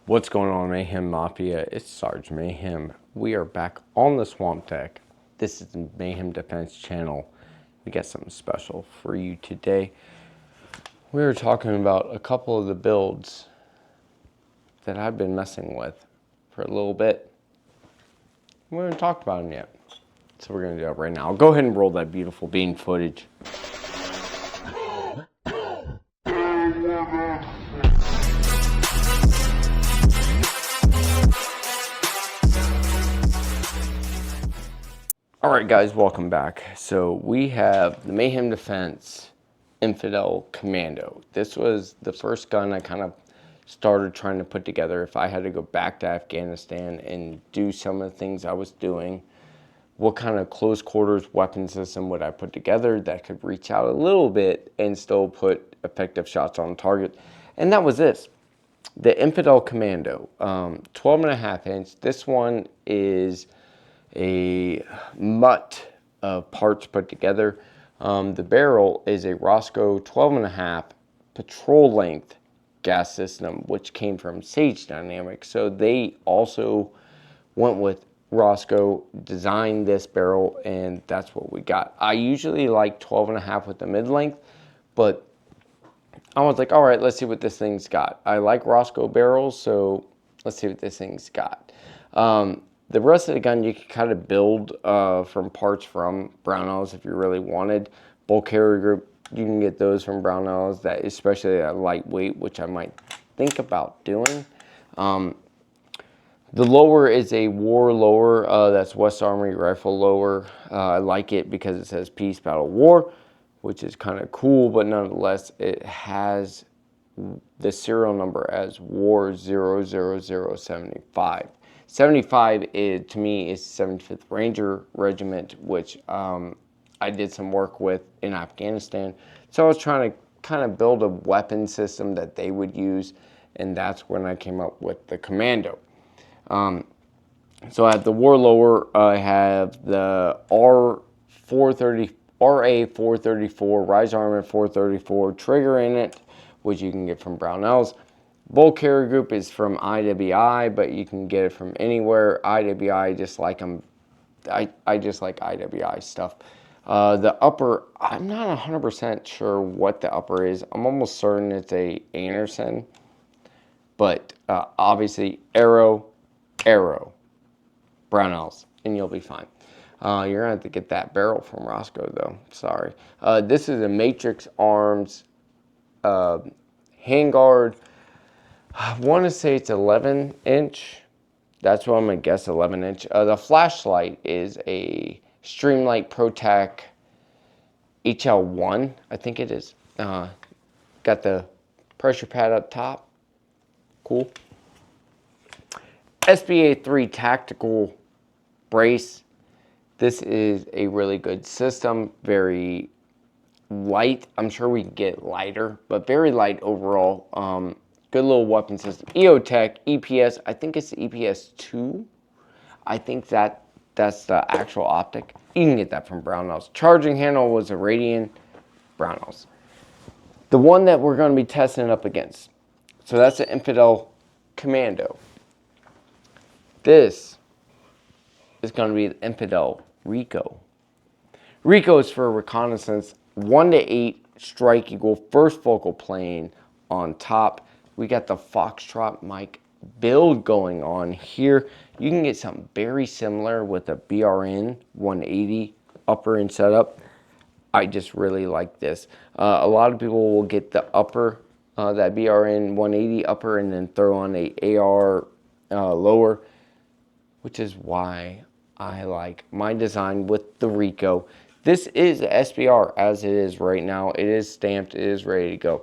What's going on, Mayhem Mafia? It's Sarge Mayhem. We are back on the Swamp Deck. This is the Mayhem Defense channel. We got something special for you today. We were talking about a couple of the builds that I've been messing with for a little bit. We haven't talked about them yet. So we're going to do it right now. I'll go ahead and roll that beautiful bean footage. Alright guys, welcome back. So we have the Mayhem Defense Infidel Commando. This was the first gun I kind of started trying to put together. If I had to go back to Afghanistan and do some of the things I was doing, what kind of close quarters weapon system would I put together that could reach out a little bit and still put effective shots on target? And that was this, the Infidel Commando, 12.5 inch. This one is a mutt of parts put together. The barrel is a Roscoe 12.5 patrol length gas system, which came from Sage Dynamics. So they also went with Roscoe, designed this barrel, and that's what we got. I usually like 12.5 with the mid length, but I was like, all right, let's see what this thing's got. I like Roscoe barrels, so let's see what this thing's got. The rest of the gun you can kind of build from parts from Brownells if you really wanted. Bolt carrier group, you can get those from Brownells, that especially a lightweight, which I might think about doing. The lower is a war lower, that's West Army rifle lower. I like it because it says Peace, Battle, War, which is kind of cool, but nonetheless it has the serial number as War 00075. 75 is, to me, is 75th Ranger Regiment, which I did some work with in Afghanistan. So I was trying to kind of build a weapon system that they would use, and that's when I came up with the Commando. So I have the Warlower, I have the RA434 Rise Armor 434 trigger in it, which you can get from Brownells. Bolt carrier group is from IWI, but you can get it from anywhere. IWI, just like them. I just like IWI stuff. The upper, I'm not 100% sure what the upper is. I'm almost certain it's a Anderson, but obviously Arrow, Brownells, and you'll be fine. You're gonna have to get that barrel from Roscoe though. Sorry. This is a Matrix Arms handguard. I want to say it's 11 inch. That's what I'm going to guess, 11 inch. The flashlight is a Streamlight ProTac HL1, I think it is. Got the pressure pad up top. Cool. SBA 3 tactical brace. This is a really good system. Very light. I'm sure we can get lighter, but very light overall. Good little weapon system. EOTech, EPS, I think it's the EPS 2. I think that's the actual optic. You can get that from Brownells. Charging handle was a Radian, Brownells. The one that we're going to be testing up against. So that's the Infidel Commando. This is going to be the Infidel Rico. Rico is for reconnaissance, 1 to 8 strike equal, first focal plane on top. We got the Foxtrot mic build going on here. You can get something very similar with a BRN 180 upper and setup. I just really like this. A lot of people will get the upper, that BRN 180 upper, and then throw on a AR lower, which is why I like my design with the Rico. This is a SBR as it is right now. It is stamped, it is ready to go.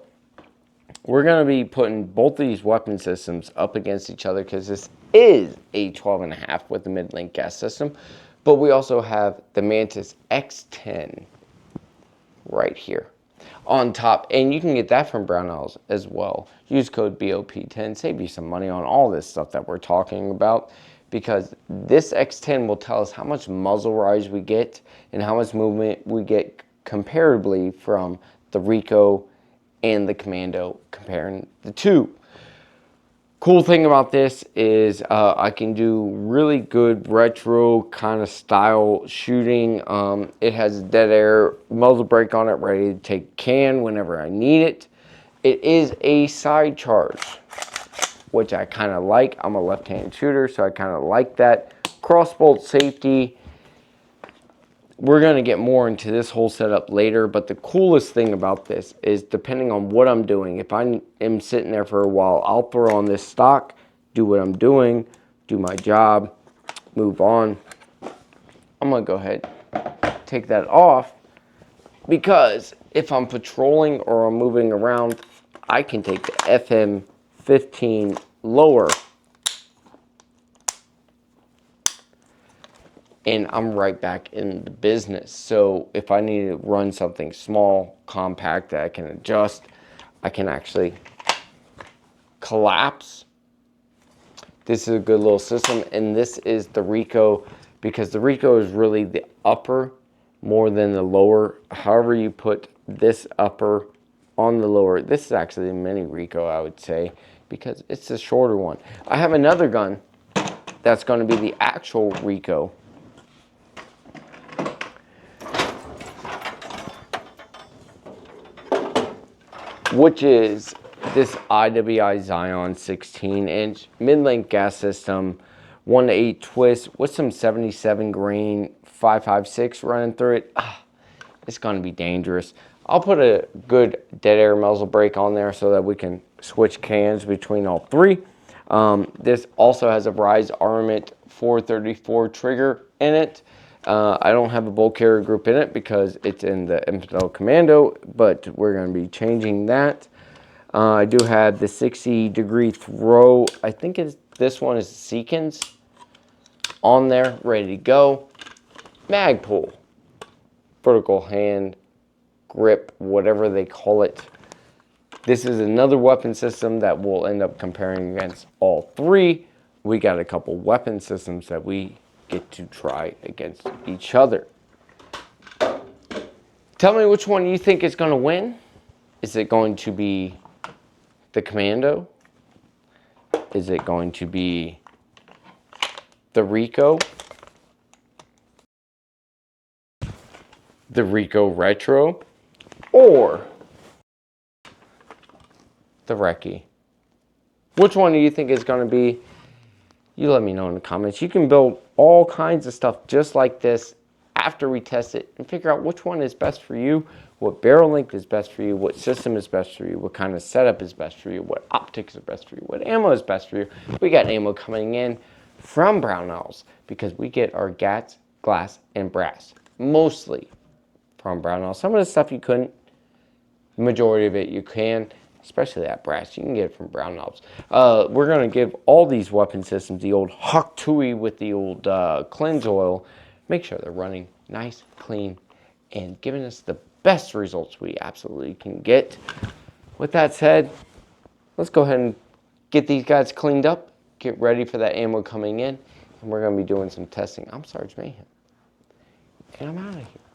We're going to be putting both of these weapon systems up against each other because this is a 12.5 with the mid-length gas system. But we also have the Mantis X10 right here on top. And you can get that from Brownells as well. Use code BOP10. Save you some money on all this stuff that we're talking about, because this X10 will tell us how much muzzle rise we get and how much movement we get comparably from the Rico and the Commando, comparing the two. Cool thing about this is I can do really good retro kind of style shooting. It has a dead air muzzle brake on it, ready to take can whenever I need it. It is a side charge, which I kind of like. I'm a left-handed shooter, so I kind of like that. Crossbolt safety. We're going to get more into this whole setup later, but the coolest thing about this is depending on what I'm doing, if I am sitting there for a while, I'll throw on this stock, do what I'm doing, do my job, move on. I'm going to go ahead, take that off, because if I'm patrolling or I'm moving around, I can take the FM15 lower and I'm right back in the business. So if I need to run something small, compact that I can adjust, I can actually collapse. This is a good little system, and this is the Rico, because the Rico is really the upper more than the lower. However you put this upper on the lower, this is actually a mini Rico, I would say, because it's the shorter one. I have another gun that's going to be the actual Rico. Which is this IWI Zion 16-inch mid-length gas system, 1-8 twist with some 77 grain 5.56 running through it. It's going to be dangerous. I'll put a good dead air muzzle brake on there so that we can switch cans between all three. This also has a Rise Armament 434 trigger in it. I don't have a bolt carrier group in it because it's in the Infidel Commando, but we're going to be changing that. I do have the 60-degree throw. I think this one is Seekins on there, ready to go. Mag pull, vertical hand grip, whatever they call it. This is another weapon system that we'll end up comparing against all three. We got a couple weapon systems that we get to try against each other. Tell me which one you think is going to win. Is it going to be the Commando? Is it going to be the Rico? The Rico Retro? Or the Recce? Which one do you think is going to be? You let me know in the comments. You can build all kinds of stuff just like this after we test it and figure out which one is best for you, what barrel length is best for you, what system is best for you, what kind of setup is best for you, what optics are best for you, what ammo is best for you. We got ammo coming in from Brownells because we get our GATs, glass, and brass mostly from Brownells. Some of the stuff you couldn't, the majority of it you can. Especially that brass, you can get it from Brownells. We're going to give all these weapon systems the old Hawk Tui with the old Clenzoil. Make sure they're running nice, clean, and giving us the best results we absolutely can get. With that said, let's go ahead and get these guys cleaned up, get ready for that ammo coming in, and we're going to be doing some testing. I'm Sarge Mayhem, and I'm out of here.